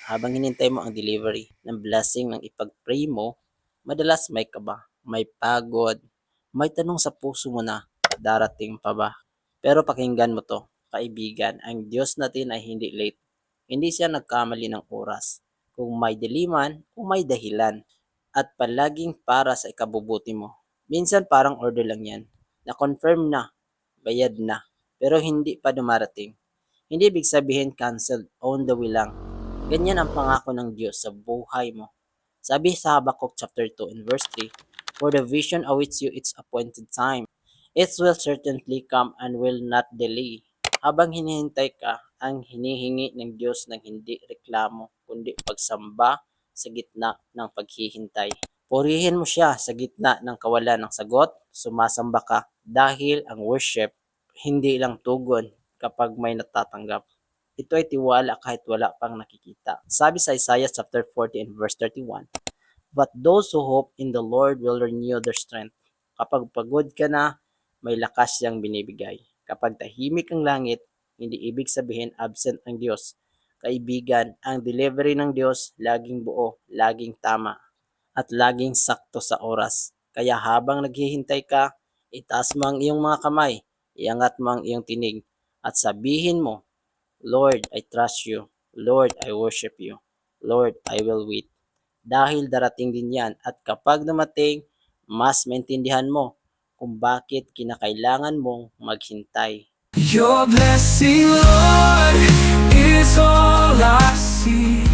habang hinintay mo ang delivery ng blessing ng ipag-pray mo, madalas may kaba, may pagod, may tanong sa puso mo na darating pa ba? Pero pakinggan mo to, kaibigan, ang Diyos natin ay hindi late. Hindi siya nagkamali ng oras. Kung may diliman o may dahilan at palaging para sa ikabubuti mo. Minsan parang order lang yan. Na-confirm na, bayad na, pero hindi pa dumarating. Hindi ibig sabihin canceled, on the way lang. Ganyan ang pangako ng Diyos sa buhay mo. Sabi sa Habakkuk chapter 2 and verse 3, "For the vision awaits you its appointed time. It will certainly come and will not delay." Habang hinihintay ka, ang hinihingi ng Diyos ng hindi reklamo, kundi pagsamba sa gitna ng paghihintay. Purihin mo siya sa gitna ng kawalan ng sagot, sumasamba ka dahil ang worship hindi lang tugon kapag may natatanggap. Ito ay tiwala kahit wala pang nakikita. Sabi sa Isaiah chapter 40 and verse 31, "But those who hope in the Lord will renew their strength." Kapag pagod ka na, may lakas siyang binibigay. Kapag tahimik ang langit, hindi ibig sabihin absent ang Diyos. Kaibigan, ang delivery ng Diyos laging buo, laging tama, at laging sakto sa oras. Kaya habang naghihintay ka, itaas mo ang iyong mga kamay, iangat mo ang iyong tinig, at sabihin mo, "Lord, I trust you. Lord, I worship you. Lord, I will wait." Dahil darating din yan at kapag dumating, mas maintindihan mo kung bakit kinakailangan mong maghintay. Your blessing, Lord, is all I see.